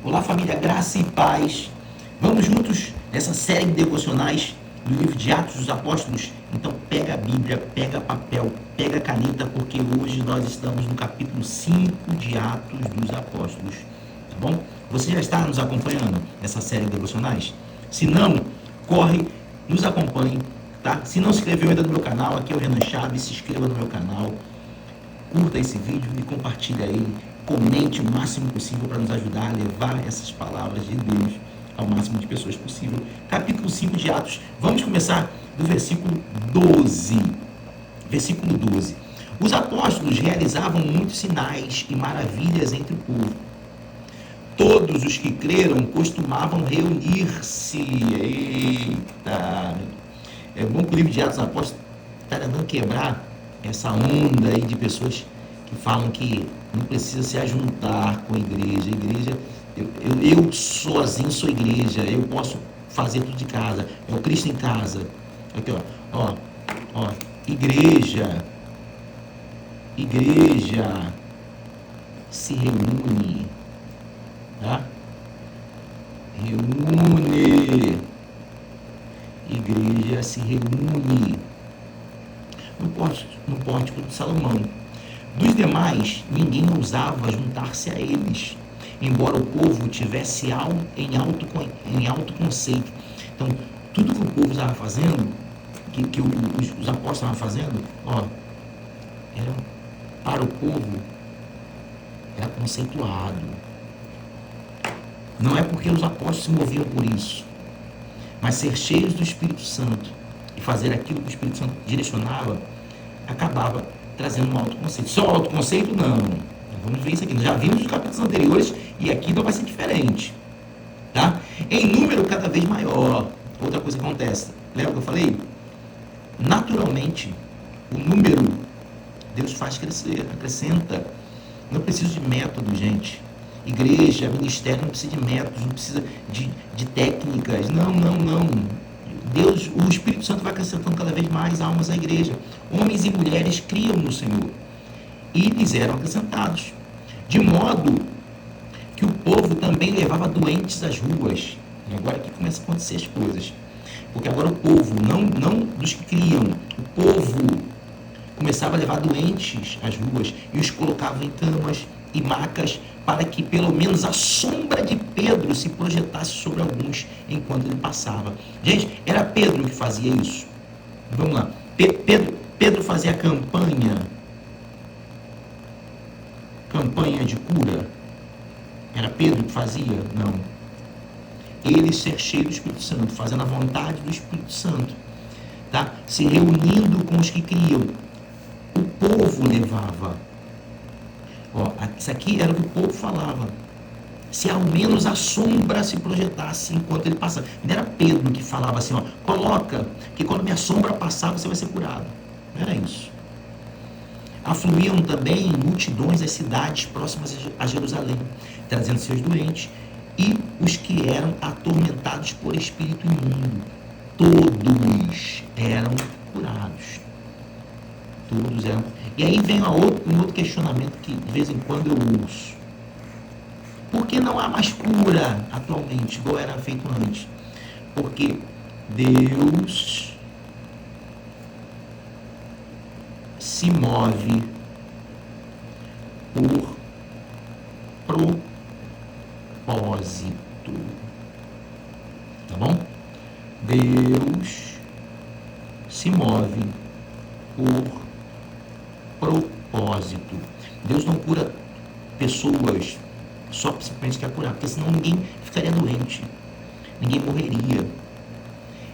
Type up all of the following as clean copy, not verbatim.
Olá, família, graça e paz. Vamos juntos nessa série de devocionais do livro de Atos dos Apóstolos. Então pega a Bíblia, pega papel, pega a caneta, porque hoje nós estamos no capítulo 5 de Atos dos Apóstolos. Tá bom? Você já está nos acompanhando nessa série de devocionais? Se não, corre, nos acompanhe, tá? Se não se inscreveu ainda no meu canal, aqui é o Renan Chaves, se inscreva no meu canal, curta esse vídeo e compartilha ele. Comente o máximo possível para nos ajudar a levar essas palavras de Deus ao máximo de pessoas possível. Capítulo 5 de Atos. Vamos começar do versículo 12. Versículo 12. Os apóstolos realizavam muitos sinais e maravilhas entre o povo. Todos os que creram costumavam reunir-se. Eita! É bom que o livro de Atos dos Apóstolos está tentando quebrar essa onda aí de pessoas que falam que não precisa se ajuntar com a igreja. Eu sozinho sou igreja, eu posso fazer tudo de casa. É o Cristo em casa. Aqui, ó, igreja se reúne, tá? Reúne. Igreja se reúne no pórtico de Salomão. Dos demais, ninguém ousava juntar-se a eles, embora o povo tivesse em alto conceito. Então, tudo que o povo estava fazendo, que os apóstolos estavam fazendo, para o povo, era conceituado. Não é porque os apóstolos se moviam por isso, mas ser cheios do Espírito Santo e fazer aquilo que o Espírito Santo direcionava, acabava trazendo um autoconceito. Só autoconceito, não. Vamos ver isso aqui. Nós já vimos nos capítulos anteriores e aqui não vai ser diferente. Tá? Em número cada vez maior. Outra coisa que acontece. Lembra que eu falei? Naturalmente, o número, Deus faz crescer, acrescenta. Não precisa de método, gente. Igreja, ministério não precisa de métodos, não precisa de técnicas. Não. Deus, o Espírito Santo vai acrescentando cada vez mais almas à igreja. Homens e mulheres criam no Senhor e lhes eram acrescentados, de modo que o povo também levava doentes às ruas. E agora que começa a acontecer as coisas, porque agora o povo, não dos que criam, o povo começava a levar doentes às ruas e os colocava em camas e macas, para que pelo menos a sombra de Pedro se projetasse sobre alguns enquanto ele passava. Gente, era Pedro que fazia isso. Vamos lá. Pedro fazia campanha de cura. Era Pedro que fazia? Não. Ele ser cheio do Espírito Santo, fazendo a vontade do Espírito Santo, tá? Se reunindo com os que criam. O povo levava. Isso aqui era o que o povo falava. Se ao menos a sombra se projetasse enquanto ele passava. Não era Pedro que falava assim, coloca, que quando minha sombra passar você vai ser curado. Não era isso. Afluíam também multidões às cidades próximas a Jerusalém, trazendo seus doentes e os que eram atormentados por espírito imundo. Todos eram curados. Todos eram. E aí vem um outro questionamento que de vez em quando eu ouço. Por que não há mais cura atualmente, igual era feito antes? Porque Deus se move por propósito. Tá bom? Deus se move por propósito. Deus não cura pessoas só simplesmente quer curar, porque senão ninguém ficaria doente, ninguém morreria.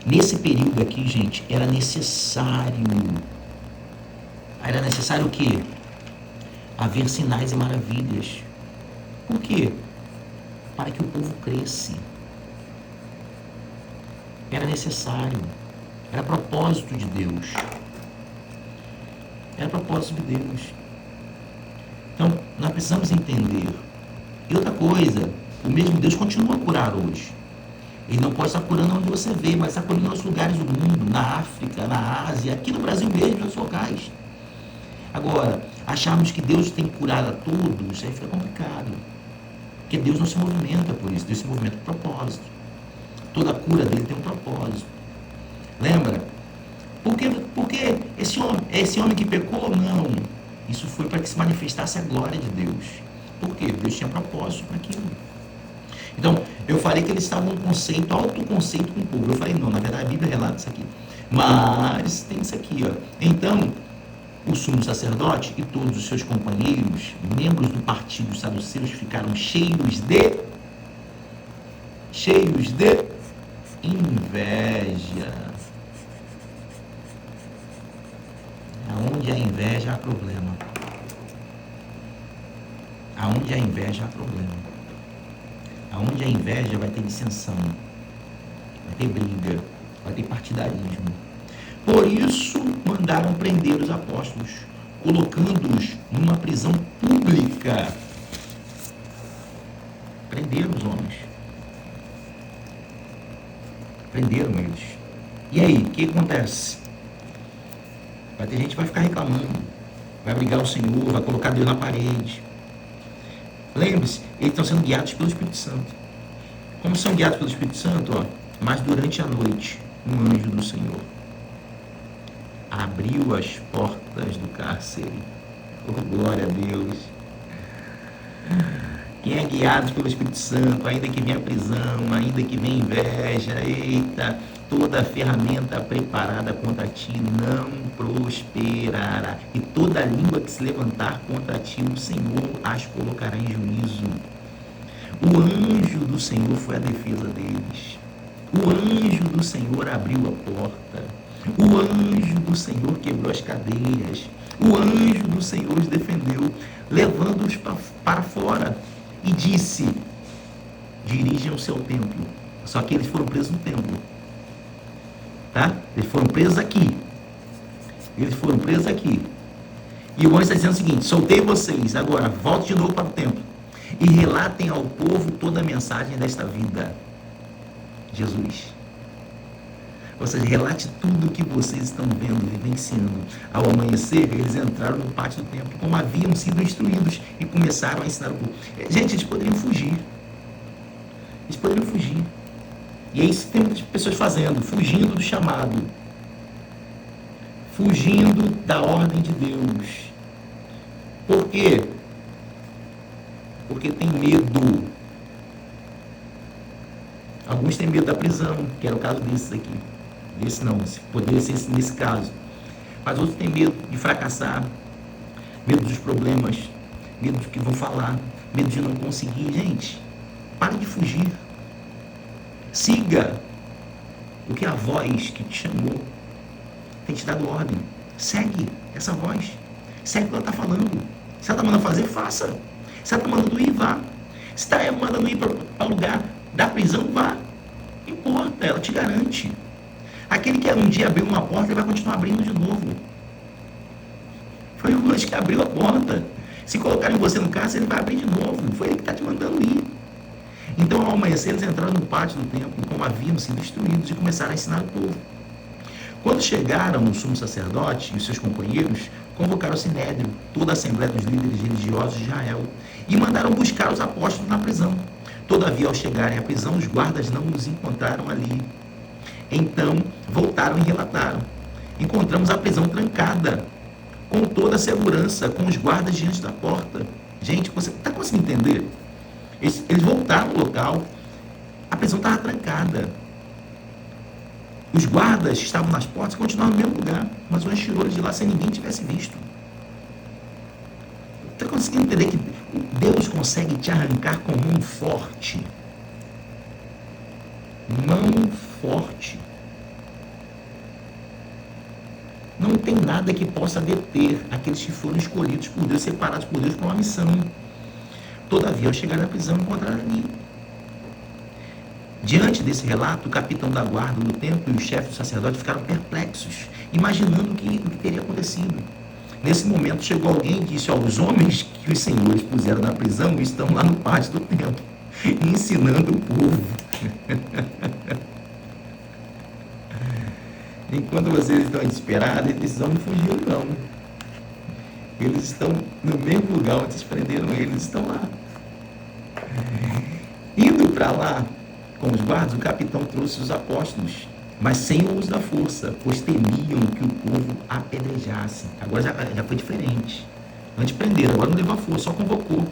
Nesse período aqui, gente, era necessário o quê? Haver sinais e maravilhas. Por quê? Para que o povo cresça. Era necessário, era propósito de Deus. Era propósito de Deus. Então, nós precisamos entender. E outra coisa, o mesmo Deus continua a curar hoje. Ele não pode estar curando onde você vê, mas está curando em outros lugares do mundo, na África, na Ásia, aqui no Brasil mesmo, em outros locais. Agora, acharmos que Deus tem que curar a todos, aí fica complicado. Porque Deus não se movimenta por isso, Deus se movimenta por propósito. Toda a cura dele tem um propósito. Lembra? Porque esse homem que pecou, não. Isso foi para que se manifestasse a glória de Deus. Por quê? Deus tinha propósito para aquilo. Então, eu falei que eles estavam num conceito, autoconceito com o povo. Eu falei, não, na verdade a Bíblia relata isso aqui. Mas tem isso aqui, ó. Então, o sumo sacerdote e todos os seus companheiros, membros do partido dos saduceus, ficaram cheios de inveja. Aonde há inveja há problema. Aonde há inveja há problema. Aonde há inveja vai ter dissensão, vai ter briga, vai ter partidarismo. Por isso mandaram prender os apóstolos, colocando-os numa prisão pública. Prenderam os homens. Prenderam eles. E aí, o que acontece? Vai ter gente que vai ficar reclamando, vai brigar o Senhor, vai colocar Deus na parede. Lembre-se, eles estão sendo guiados pelo Espírito Santo. Como são guiados pelo Espírito Santo? Mas durante a noite, um anjo do Senhor abriu as portas do cárcere. Oh, glória a Deus. Quem é guiado pelo Espírito Santo, ainda que venha prisão, ainda que venha inveja, eita, toda ferramenta preparada contra ti não prosperará. E toda língua que se levantar contra ti, o Senhor as colocará em juízo. O anjo do Senhor foi a defesa deles. O anjo do Senhor abriu a porta. O anjo do Senhor quebrou as cadeias. O anjo do Senhor os defendeu, levando-os para fora. E disse, dirijam-se ao templo. Só que eles foram presos no templo. Tá? Eles foram presos aqui. Eles foram presos aqui. E o anjo está dizendo o seguinte, soltei vocês, agora volte de novo para o templo. E relatem ao povo toda a mensagem desta vida. Jesus. Ou seja, relate tudo o que vocês estão vendo e vivenciando. Ao amanhecer, eles entraram no pátio do templo, como haviam sido instruídos, e começaram a ensinar o povo. Gente, eles poderiam fugir. Eles poderiam fugir. E é isso que tem muitas pessoas fazendo, fugindo do chamado. Fugindo da ordem de Deus. Por quê? Porque tem medo. Alguns têm medo da prisão, que era o caso desses aqui. Esse não, poderia ser nesse caso. Mas outros têm medo de fracassar, medo dos problemas, medo do que vão falar, medo de não conseguir. Gente, pare de fugir. Siga o que a voz que te chamou tem te dado ordem. Segue essa voz. Segue o que ela está falando. Se ela está mandando fazer, faça. Se ela está mandando ir, vá. Se está mandando ir para o lugar da prisão, vá. Não importa, ela te garante. Aquele que um dia abriu uma porta, ele vai continuar abrindo de novo. Foi o anjo que abriu a porta. Se colocarem você no cárcere, ele vai abrir de novo. Foi ele que está te mandando ir. Então, ao amanhecer, eles entraram no pátio do templo, como haviam sido instruídos, e começaram a ensinar o povo. Quando chegaram o sumo sacerdote e os seus companheiros, convocaram o sinédrio, toda a assembleia dos líderes religiosos de Israel, e mandaram buscar os apóstolos na prisão. Todavia, ao chegarem à prisão, os guardas não os encontraram ali. Então, voltaram e relataram. Encontramos a prisão trancada, com toda a segurança, com os guardas diante da porta. Gente, você está conseguindo entender? Eles voltaram ao local, a prisão estava trancada. Os guardas estavam nas portas e continuaram no mesmo lugar, mas o anjo tirou eles de lá sem ninguém tivesse visto. Está conseguindo entender que Deus consegue te arrancar com mão forte? Mão forte. Não tem nada que possa deter aqueles que foram escolhidos por Deus, separados por Deus para uma missão. Todavia, ao chegar na prisão, encontraram ali. Diante desse relato, o capitão da guarda do templo e o chefe do sacerdote ficaram perplexos, imaginando o que teria acontecido. Nesse momento, chegou alguém e disse, os homens que os senhores puseram na prisão estão lá no pátio do templo, ensinando o povo. Enquanto vocês estão desesperados, eles não fugiram, não. Eles estão no mesmo lugar onde vocês prenderam eles, estão lá. Indo para lá com os guardas, o capitão trouxe os apóstolos, mas sem o uso da força, pois temiam que o povo apedrejasse. Agora já foi diferente. Antes prenderam, agora não levou a força, só convocou.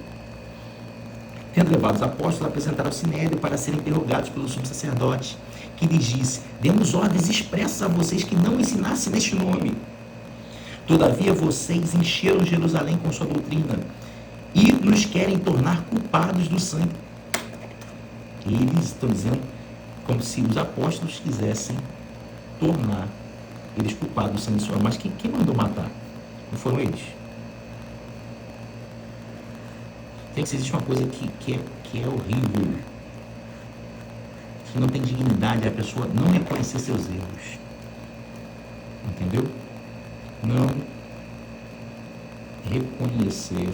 Tendo levado os apóstolos, apresentaram o sinédrio para serem interrogados pelo sumo sacerdote, que lhes disse: demos ordens expressas a vocês que não ensinassem neste nome. Todavia vocês encheram Jerusalém com sua doutrina e nos querem tornar culpados do sangue. Eles estão dizendo como se os apóstolos quisessem tornar eles culpados do sangue do Senhor. Mas quem mandou matar? Não foram eles? Tem que existir uma coisa que é horrível, que não tem dignidade, a pessoa não reconhecer seus erros. Entendeu? Não reconhecer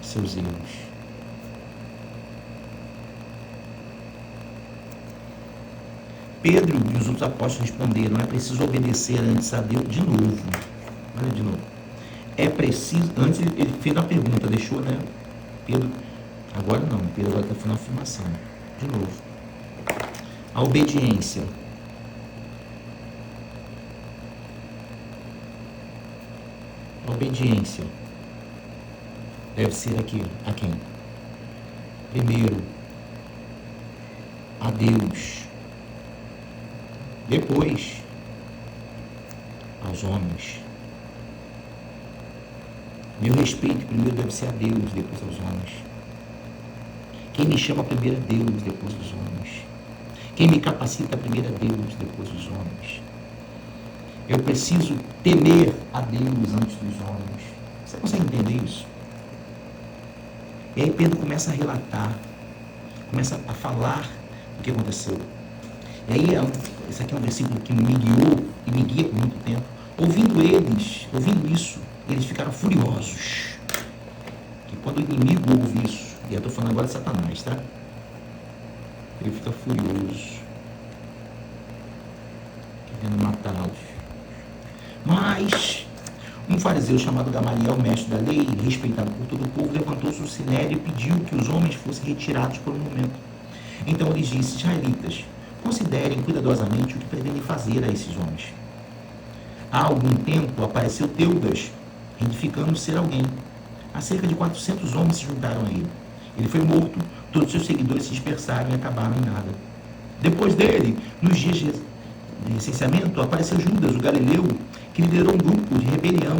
seus erros. Pedro e os outros apóstolos responderam: é preciso obedecer antes a Deus. De novo, olha de novo. É preciso. Antes ele fez uma pergunta, deixou, né? Pedro, agora não, Pedro agora está fazendo uma afirmação. De novo. A obediência. A obediência deve ser aqui, a quem? Primeiro, a Deus. Depois, aos homens. Meu respeito primeiro deve ser a Deus, depois aos homens. Quem me chama primeiro é Deus, depois os homens. Quem me capacita primeiro é Deus, depois os homens. Eu preciso temer a Deus antes dos homens. Você consegue entender isso? E aí Pedro começa a relatar, começa a falar o que aconteceu. E aí, esse aqui é um versículo que me guiou e me guia por muito tempo. Ouvindo isso, eles ficaram furiosos. Que quando o inimigo ouve isso, e eu estou falando agora de Satanás, tá? Ele fica furioso, querendo matá-los. Mas um fariseu chamado Gamaliel, mestre da lei, respeitado por todo o povo, levantou-se do sinédrio e pediu que os homens fossem retirados por um momento. Então ele disse: israelitas, considerem cuidadosamente o que pretendem fazer a esses homens. Há algum tempo apareceu Teudas, identificando ser alguém. Há cerca de 400 homens se juntaram a ele. Ele foi morto, todos seus seguidores se dispersaram e acabaram em nada. Depois dele, nos dias de recenseamento, apareceu Judas, o galileu, que liderou um grupo de rebelião.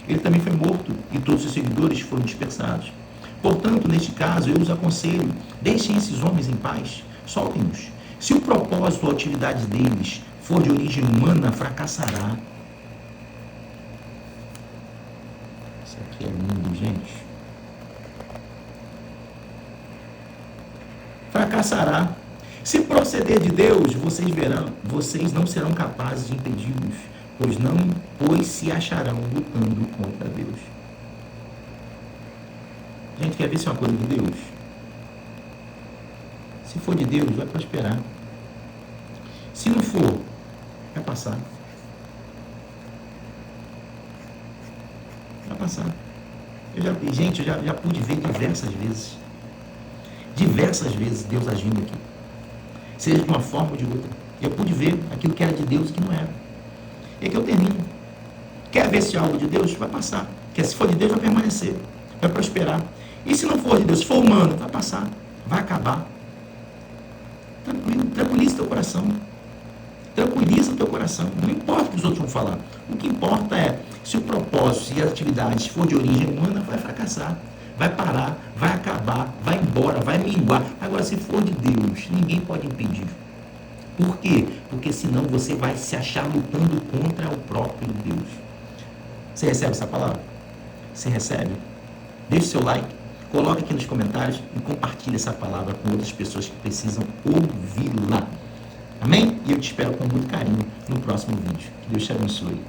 Ele também foi morto e todos seus seguidores foram dispersados. Portanto, neste caso, eu os aconselho: deixem esses homens em paz, soltem-nos. Se o propósito ou a atividade deles for de origem humana, fracassará. Isso aqui é lindo, gente. Fracassará. Se proceder de Deus, vocês não serão capazes de impedi-los, pois se acharão lutando contra Deus. Gente, quer ver se é uma coisa de Deus? Se for de Deus, vai prosperar. Se não for, vai passar. Vai passar. Eu já pude ver diversas vezes Deus agindo aqui. Seja de uma forma ou de outra. Eu pude ver aquilo que era de Deus e que não era. E aqui eu termino. Quer ver se é algo de Deus? Vai passar. Quer se for de Deus, vai permanecer. Vai prosperar. E se não for de Deus, se for humano, vai passar. Vai acabar. Tranquiliza teu coração. Tranquiliza teu coração. Não importa o que os outros vão falar. O que importa é, se o propósito e as atividades for de origem humana, vai fracassar. Vai parar, vai acabar, vai embora, vai minguar. Agora, se for de Deus, ninguém pode impedir. Por quê? Porque senão você vai se achar lutando contra o próprio Deus. Você recebe essa palavra? Você recebe? Deixe seu like, coloque aqui nos comentários e compartilhe essa palavra com outras pessoas que precisam ouvi-la. Amém? E eu te espero com muito carinho no próximo vídeo. Que Deus te abençoe.